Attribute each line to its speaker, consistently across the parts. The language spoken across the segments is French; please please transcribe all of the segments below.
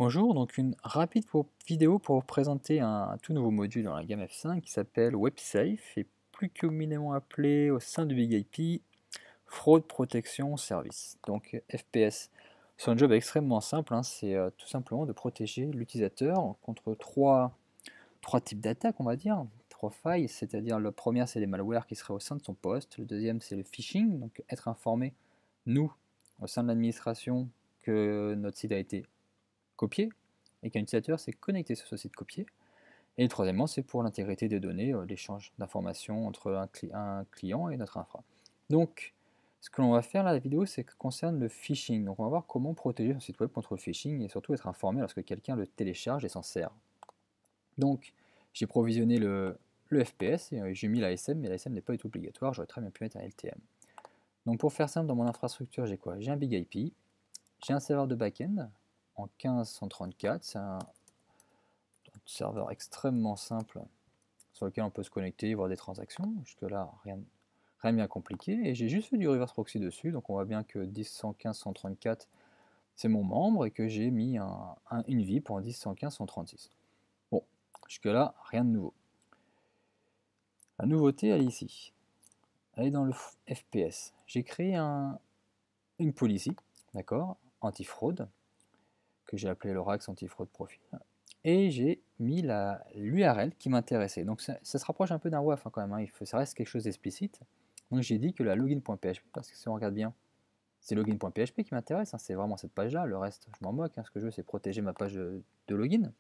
Speaker 1: Bonjour, donc une rapide vidéo pour vous présenter un tout nouveau module dans la gamme F5 qui s'appelle WebSafe et plus communément appelé au sein du Big IP Fraud Protection Service. Donc FPS. C'est un job extrêmement simple, hein, c'est tout simplement de protéger l'utilisateur contre trois types d'attaques, on va dire, trois failles, c'est-à-dire la première c'est les malwares qui seraient au sein de son poste, le deuxième c'est le phishing, donc être informé, nous, au sein de l'administration, que notre site a été copié et qu'un utilisateur s'est connecté sur ce site copié. Et troisièmement, c'est pour l'intégrité des données, l'échange d'informations entre un client et notre infra. Donc, ce que l'on va faire là, la vidéo, c'est que concerne le phishing. Donc, on va voir comment protéger son site web contre le phishing et surtout être informé lorsque quelqu'un le télécharge et s'en sert. Donc, j'ai provisionné le FPS et j'ai mis l'ASM, mais l'ASM n'est pas du tout obligatoire, j'aurais très bien pu mettre un LTM. Donc, pour faire simple, dans mon infrastructure, j'ai quoi? J'ai un Big IP, j'ai un serveur de back-end en 1534, c'est un serveur extrêmement simple sur lequel on peut se connecter, voir des transactions. Jusque-là, rien de bien compliqué. Et j'ai juste fait du reverse proxy dessus, donc on voit bien que 10.115.134 c'est mon membre et que j'ai mis une VIP en 10.115.136. Bon, jusque-là, rien de nouveau. La nouveauté, elle est ici. Elle est dans le FPS. J'ai créé une policy, d'accord, anti-fraude, que j'ai appelé l'Orax anti-fraude profil. Et j'ai mis l'URL qui m'intéressait. Donc ça se rapproche un peu d'un WAF hein, quand même, hein. Ça reste quelque chose d'explicite. Donc j'ai dit que la login.php, parce que si on regarde bien, c'est login.php qui m'intéresse, hein, c'est vraiment cette page-là, le reste je m'en moque, hein. Ce que je veux c'est protéger ma page de login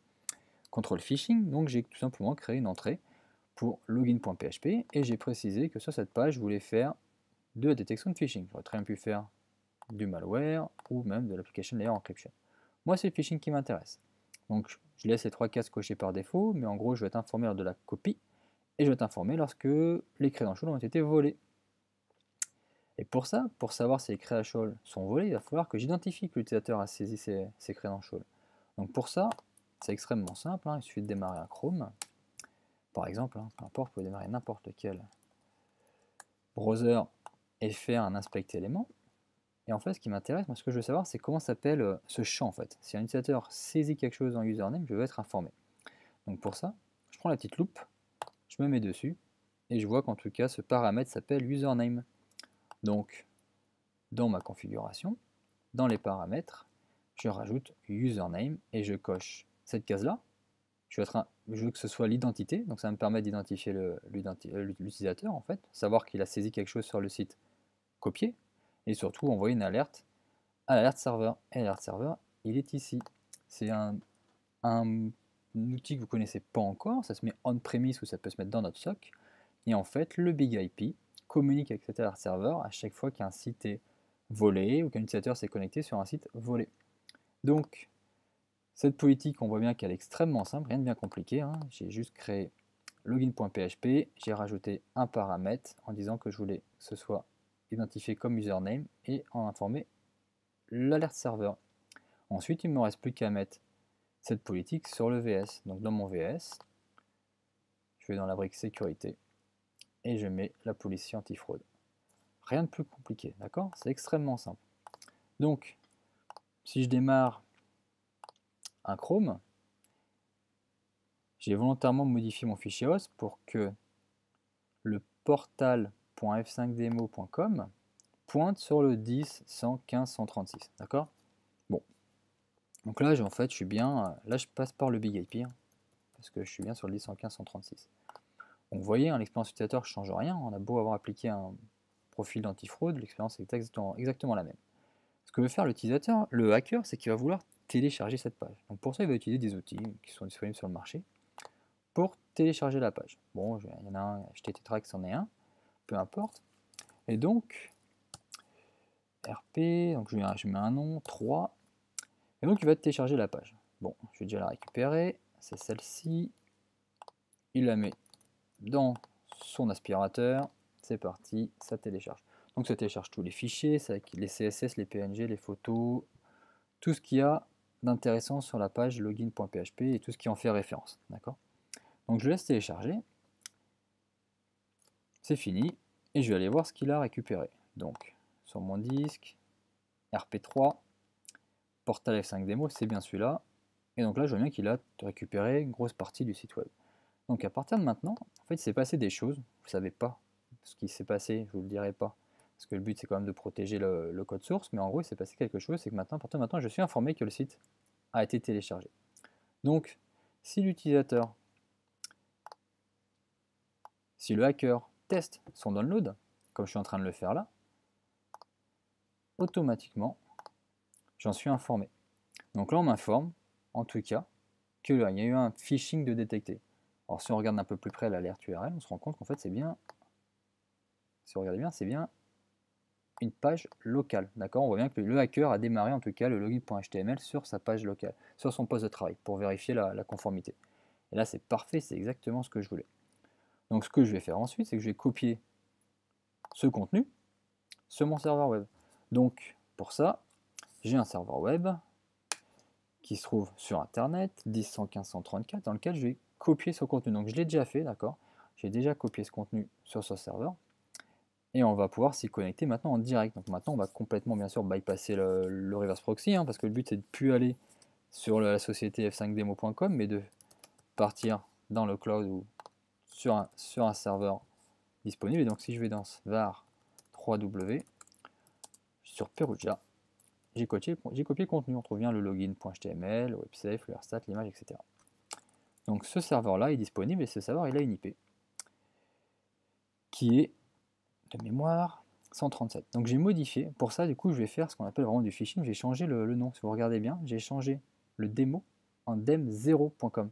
Speaker 1: contre le phishing, donc j'ai tout simplement créé une entrée pour login.php et j'ai précisé que sur cette page je voulais faire de la détection de phishing. J'aurais très bien pu faire du malware ou même de l'application layer encryption. Moi c'est le phishing qui m'intéresse. Donc je laisse les trois cases cochées par défaut, mais en gros je vais t'informer lors de la copie et je vais t'informer lorsque les credentials ont été volés. Et pour ça, pour savoir si les credentials sont volés, il va falloir que j'identifie que l'utilisateur a saisi ces credentials. Donc pour ça, c'est extrêmement simple, hein, il suffit de démarrer un Chrome, par exemple, hein, peu importe, vous pouvez démarrer n'importe quel browser et faire un inspect élément. Et en fait, ce qui m'intéresse, moi, ce que je veux savoir, c'est comment s'appelle ce champ en fait. Si un utilisateur saisit quelque chose en username, je veux être informé. Donc pour ça, je prends la petite loupe, je me mets dessus, et je vois qu'en tout cas, ce paramètre s'appelle username. Donc, dans ma configuration, dans les paramètres, je rajoute username et je coche cette case-là. Je veux que ce soit l'identité, donc ça me permet d'identifier l'utilisateur en fait, savoir qu'il a saisi quelque chose sur le site copié, et surtout envoyer une alerte à l'alerte serveur. Et l'alerte serveur, il est ici. C'est un outil que vous ne connaissez pas encore, ça se met on-premise ou ça peut se mettre dans notre SOC. Et en fait, le Big IP communique avec cet alerte serveur à chaque fois qu'un site est volé ou qu'un utilisateur s'est connecté sur un site volé. Donc, cette politique, on voit bien qu'elle est extrêmement simple, rien de bien compliqué, hein. J'ai juste créé login.php, j'ai rajouté un paramètre en disant que je voulais que ce soit identifié comme username et en informer l'alerte serveur. Ensuite, il ne me reste plus qu'à mettre cette politique sur le VS. Donc dans mon VS, je vais dans la brique sécurité et je mets la policy anti-fraude. Rien de plus compliqué, d'accord? C'est extrêmement simple. Donc, si je démarre un Chrome, j'ai volontairement modifié mon fichier host pour que le portal.f5demo.com pointe sur le 10.115.136, d'accord? Bon, donc là, en fait, je suis bien, là, je passe par le Big IP, hein, parce que je suis bien sur le 10.115.136. Donc vous voyez, hein, l'expérience utilisateur ne change rien, on a beau avoir appliqué un profil d'antifraude, l'expérience est exactement la même. Ce que veut faire l'utilisateur, le hacker, c'est qu'il va vouloir télécharger cette page. Donc pour ça, il va utiliser des outils qui sont disponibles sur le marché pour télécharger la page. Bon, il y en a un, HTTrax en est un, peu importe. Et donc, RP, donc je mets un nom, 3, et donc il va télécharger la page. Bon, je vais déjà la récupérer, c'est celle-ci, il la met dans son aspirateur, c'est parti, ça télécharge. Donc ça télécharge tous les fichiers, les CSS, les PNG, les photos, tout ce qu'il y a d'intéressant sur la page login.php et tout ce qui en fait référence. D'accord? Donc je laisse télécharger, c'est fini, et je vais aller voir ce qu'il a récupéré. Donc sur mon disque, RP3, Portal F5 Demo, c'est bien celui-là. Et donc là, je vois bien qu'il a récupéré une grosse partie du site web. Donc à partir de maintenant, en fait, il s'est passé des choses. Vous ne savez pas ce qui s'est passé, je ne vous le dirai pas. Parce que le but, c'est quand même de protéger le code source. Mais en gros, il s'est passé quelque chose. C'est que maintenant, à partir de maintenant, je suis informé que le site a été téléchargé. Donc, si l'utilisateur, si le hacker teste son download, comme je suis en train de le faire là, automatiquement, j'en suis informé. Donc là, on m'informe, en tout cas, qu'il y a eu un phishing de détecté. Alors si on regarde un peu plus près l'alerte URL, on se rend compte qu'en fait c'est bien, si vous regardez bien, c'est bien une page locale. D'accord, on voit bien que le hacker a démarré en tout cas le login.html sur sa page locale, sur son poste de travail, pour vérifier la conformité. Et là c'est parfait, c'est exactement ce que je voulais. Donc ce que je vais faire ensuite, c'est que je vais copier ce contenu sur mon serveur web. Donc pour ça, j'ai un serveur web qui se trouve sur internet, 10.115.134, dans lequel je vais copier ce contenu. Donc je l'ai déjà fait, d'accord, j'ai déjà copié ce contenu sur ce serveur. Et on va pouvoir s'y connecter maintenant en direct. Donc maintenant, on va complètement, bien sûr, bypasser le reverse proxy, parce que le but, c'est de ne plus aller sur la société f5demo.com, mais de partir dans le cloud ou sur un serveur disponible. Et donc, si je vais dans var 3w, sur Perugia, j'ai copié le contenu. On trouve bien le login.html, le websafe, le stat, l'image, etc. Donc ce serveur-là est disponible et ce serveur, il a une IP qui est de mémoire 137. Donc j'ai modifié. Pour ça, du coup, je vais faire ce qu'on appelle vraiment du phishing. J'ai changé le nom. Si vous regardez bien, j'ai changé le démo en dem0.com.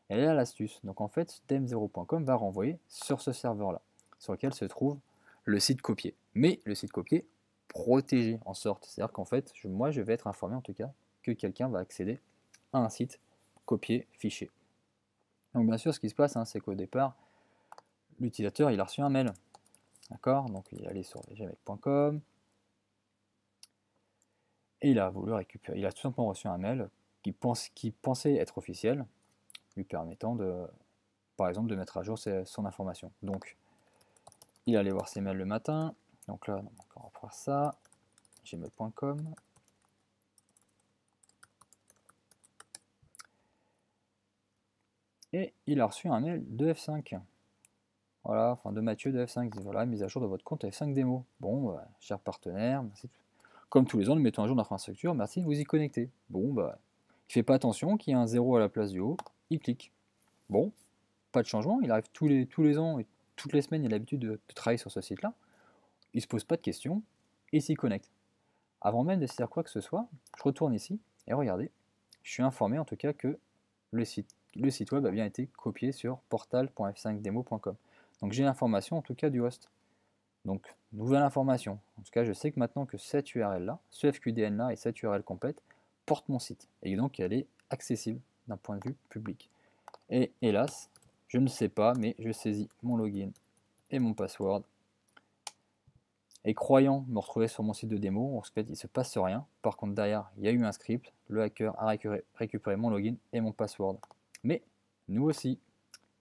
Speaker 1: Et là, l'astuce. Donc en fait, dem0.com va renvoyer sur ce serveur-là, sur lequel se trouve le site copié. Mais le site copié protégé en sorte. C'est-à-dire qu'en fait, moi, je vais être informé en tout cas que quelqu'un va accéder à un site copié, fiché. Donc bien sûr, ce qui se passe, c'est qu'au départ, l'utilisateur, il a reçu un mail. D'accord, donc il est allé sur gmail.com et il a voulu récupérer. Il a tout simplement reçu un mail qui pensait être officiel, lui permettant par exemple, de mettre à jour son information. Donc, il allait voir ses mails le matin. Donc là, on va voir ça, gmail.com. Et il a reçu un mail de F5. Voilà, enfin de Mathieu de F5. Il dit voilà, mise à jour de votre compte F5 démo. Bon, cher partenaire, merci. Comme tous les ans, nous mettons à jour l'infrastructure, merci de vous y connecter. Bon, il ne fait pas attention qu'il y a un 0 à la place du haut, il clique. Bon, pas de changement, il arrive tous les ans et toutes les semaines, il a l'habitude de travailler sur ce site-là. Il ne se pose pas de questions et il s'y connecte. Avant même de se dire quoi que ce soit, je retourne ici et regardez, je suis informé en tout cas que le site web a bien été copié sur portal.f5demo.com. Donc j'ai l'information en tout cas du host. Donc, nouvelle information. En tout cas, je sais que maintenant que cette URL-là, ce FQDN-là et cette URL complète portent mon site. Et donc, elle est accessible d'un point de vue public. Et hélas, je ne sais pas, mais je saisis mon login et mon password. Et croyant me retrouver sur mon site de démo, en fait, il ne se passe rien. Par contre, derrière, il y a eu un script. Le hacker a récupéré mon login et mon password. Mais nous aussi.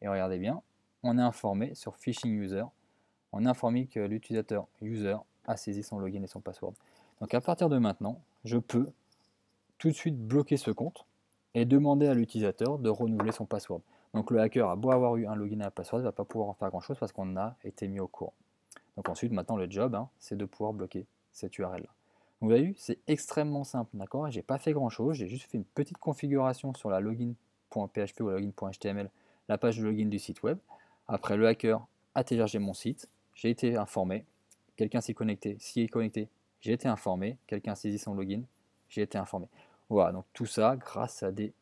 Speaker 1: Et regardez bien, on est informé sur Phishing User. On est informé que l'utilisateur user a saisi son login et son password. Donc à partir de maintenant, je peux tout de suite bloquer ce compte et demander à l'utilisateur de renouveler son password. Donc le hacker a beau avoir eu un login et un password, il ne va pas pouvoir en faire grand chose parce qu'on a été mis au courant. Donc ensuite, maintenant le job, c'est de pouvoir bloquer cette URL là. Vous avez vu, c'est extrêmement simple, d'accord. J'ai pas fait grand chose, j'ai juste fait une petite configuration sur la login.php ou la login.html, la page de login du site web. Après, le hacker a téléchargé mon site. J'ai été informé, quelqu'un s'y est connecté, j'ai été informé, quelqu'un a saisi son login, j'ai été informé. Voilà, donc tout ça grâce à des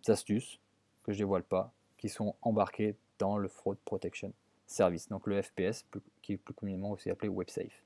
Speaker 1: astuces que je ne dévoile pas, qui sont embarquées dans le Fraud Protection Service, donc le FPS, qui est plus communément aussi appelé WebSafe.